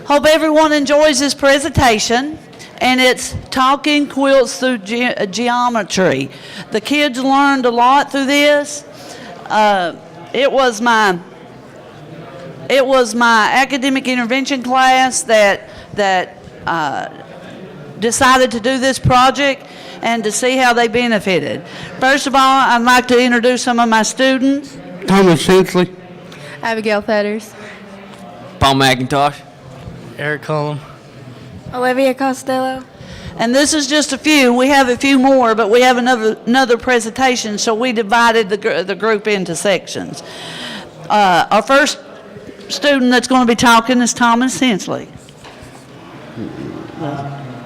Hope everyone enjoys this presentation, and it's talking quilts through geometry. The kids learned a lot through this. It was my academic intervention class that decided to do this project and to see how they benefited. First of all, I'd like to introduce some of my students. Thomas Hensley. Abigail Fetters. Paul McIntosh. Eric Cullum. Olivia Costello. And this is just a few. We have a few more, but we have another presentation, so we divided the group into sections. Our first student that's going to be talking is Thomas Hensley.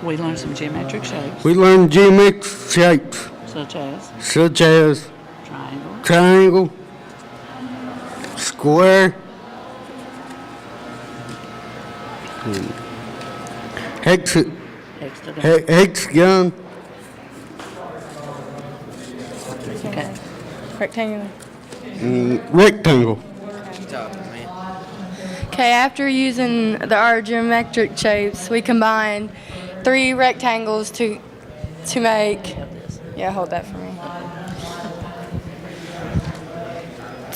We learned some geometric shapes. We learned geometric shapes. Such as? Triangle. Square. Hexagon. Okay. Rectangular. Rectangle. Okay, after using our geometric shapes, we combined 3 rectangles to make, hold that for me.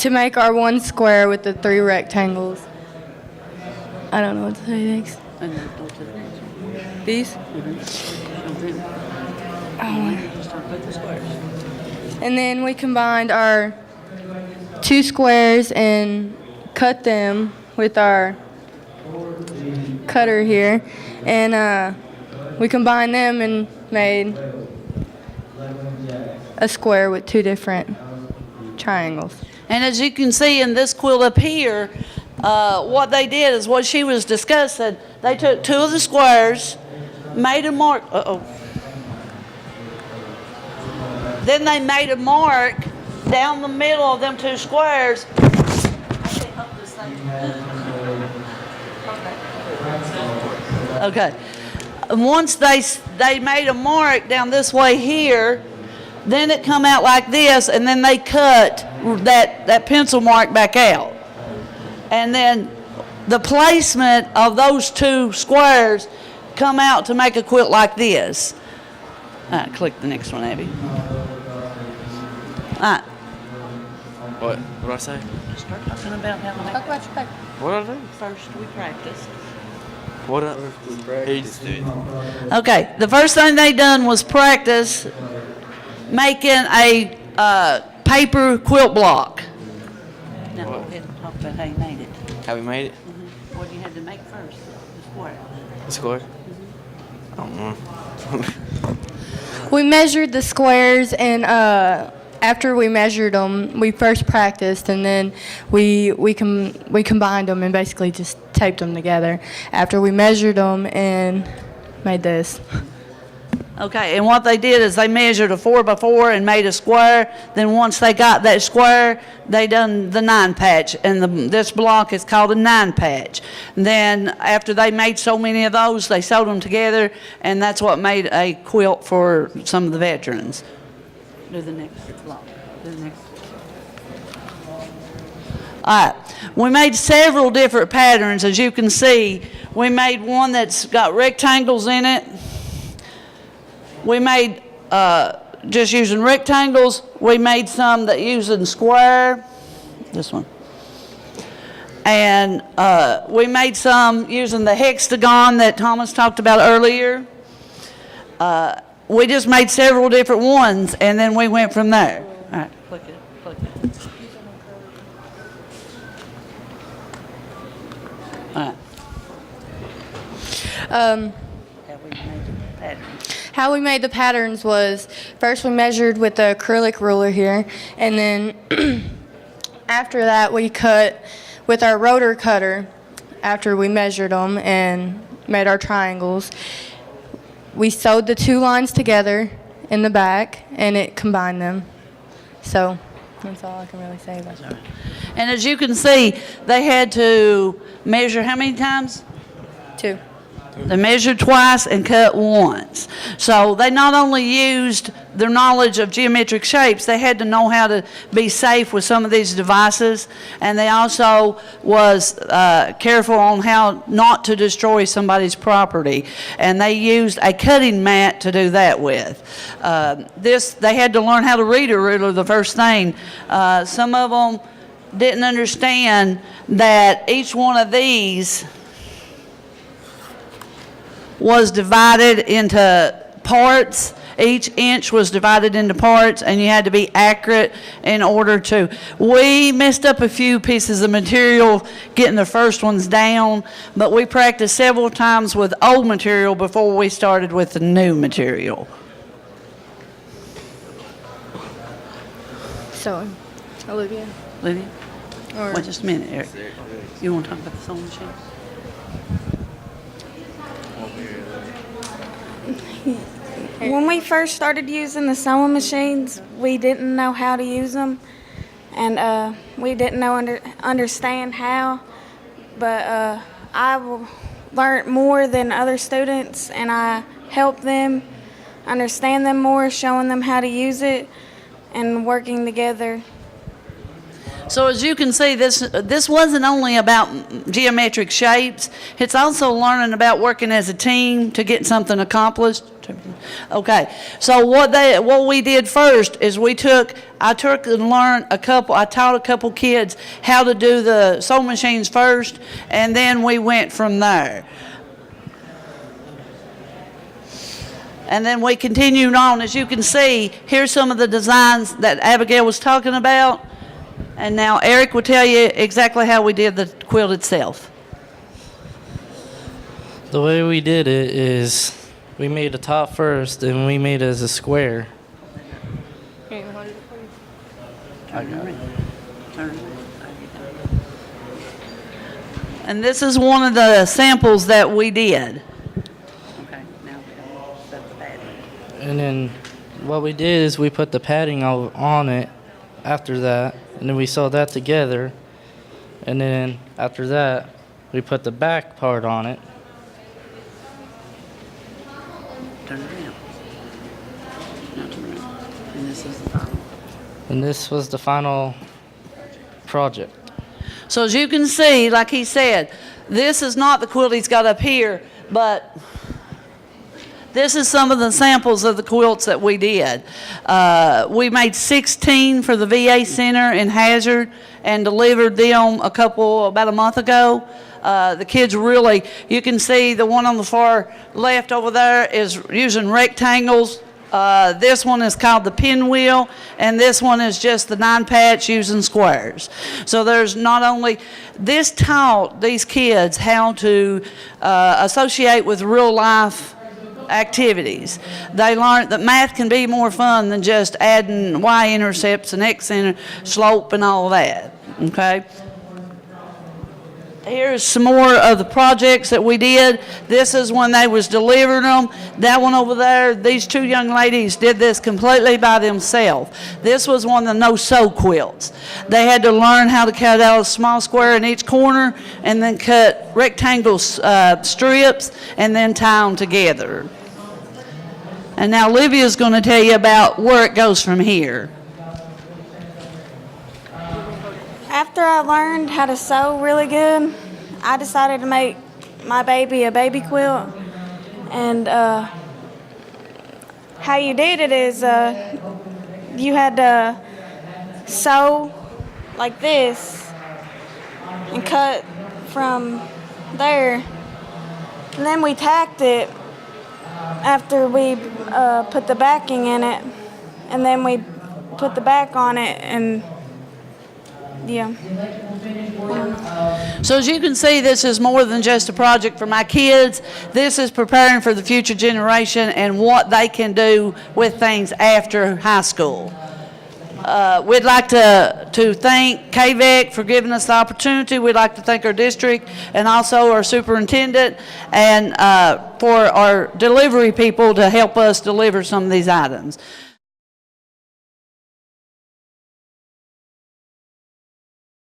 To make our one square with the 3 rectangles. I don't know what to say next. These? And then we combined our 2 squares and cut them with our cutter here. And we combined them and made a square with 2 different triangles. And as you can see in this quilt up here, what they did is what she was discussing. They took 2 of the squares, made a mark. Then they made a mark down the middle of them 2 squares. Okay. And once they made a mark down this way here, then it come out like this, and then they cut that pencil mark back out. And then the placement of those 2 squares come out to make a quilt like this. All right, click the next one, Abby. All right. What did I say? Start talking about how to make Talk about your paper. What did I do? First, we practiced. What did he just do? Okay, the first thing they done was practice making a paper quilt block. Now go ahead and talk about how you made it. How we made it? What you had to make first, the square. The square? I don't know. We measured the squares, and after we measured them, we first practiced, and then we combined them and basically just taped them together. After we measured them and made this. Okay, and what they did is they measured a 4x4 and made a square. Then once they got that square, they done the 9 patch, and this block is called a 9 patch. Then after they made so many of those, they sewed them together, and that's what made a quilt for some of the veterans. Do the next block. Do the next. All right, we made several different patterns. As you can see, we made one that's got rectangles in it. We made, just using rectangles, we made some that using square, this one. And we made some using the hexagon that Thomas talked about earlier. We just made several different ones, and then we went from there. All right, click it, click it. All right. How we made the patterns was, first we measured with the acrylic ruler here, and then after that we cut with our rotor cutter after we measured them and made our triangles. We sewed the 2 lines together in the back, and it combined them. So that's all I can really say about that. And as you can see, they had to measure how many times? 2. They measured twice and cut once. So they not only used their knowledge of geometric shapes, they had to know how to be safe with some of these devices, and they also was careful on how not to destroy somebody's property. And they used a cutting mat to do that with. They had to learn how to read a ruler the first thing. Some of them didn't understand that each one of these was divided into parts. Each inch was divided into parts, and you had to be accurate in order to. We messed up a few pieces of material getting the first ones down, but we practiced several times with old material before we started with the new material. So, Olivia. Lydia? Or Wait just a minute, Eric. You want to talk about the sewing machine? When we first started using the sewing machines, we didn't know how to use them, and we didn't understand how. But learned more than other students, and I helped them understand them more, showing them how to use it, and working together. So as you can see, this wasn't only about geometric shapes. It's also learning about working as a team to get something accomplished. Okay, so what we did first is I taught a couple kids how to do the sewing machines first, and then we went from there. And then we continued on. As you can see, here's some of the designs that Abigail was talking about. And now Eric will tell you exactly how we did the quilt itself. The way we did it is we made the top first and we made it as a square. And this is one of the samples that we did. Okay, now that's the padding. And then what we did is we put the padding on it after that, and then we sewed that together. And then after that, we put the back part on it. Turn it around. Now turn around. And this is the final. And this was the final project. So as you can see, like he said, this is not the quilt he's got up here, but this is some of the samples of the quilts that we did. We made 16 for the VA Center in Hazard and delivered them about a month ago. The kids really, you can see the one on the far left over there is using rectangles. This one is called the pinwheel, and this one is just the 9-patch using squares. So there's not only, this taught these kids how to associate with real life activities. They learned that math can be more fun than just adding y-intercepts and slope and all that, okay? Here's some more of the projects that we did. This is when they was delivering them. That one over there, these two young ladies did this completely by themselves. This was one of the no-sew quilts. They had to learn how to cut out a small square in each corner and then cut rectangle strips and then tie them together. And now Olivia's going to tell you about where it goes from here. After I learned how to sew really good, I decided to make my baby a baby quilt. And how you did it is you had to sew like this and cut from there. And then we tacked it after we put the backing in it. And then we put the back on it, and yeah. So as you can see, this is more than just a project for my kids. This is preparing for the future generation and what they can do with things after high school. We'd like to thank KVEC for giving us the opportunity. We'd like to thank our district and also our superintendent and for our delivery people to help us deliver some of these items.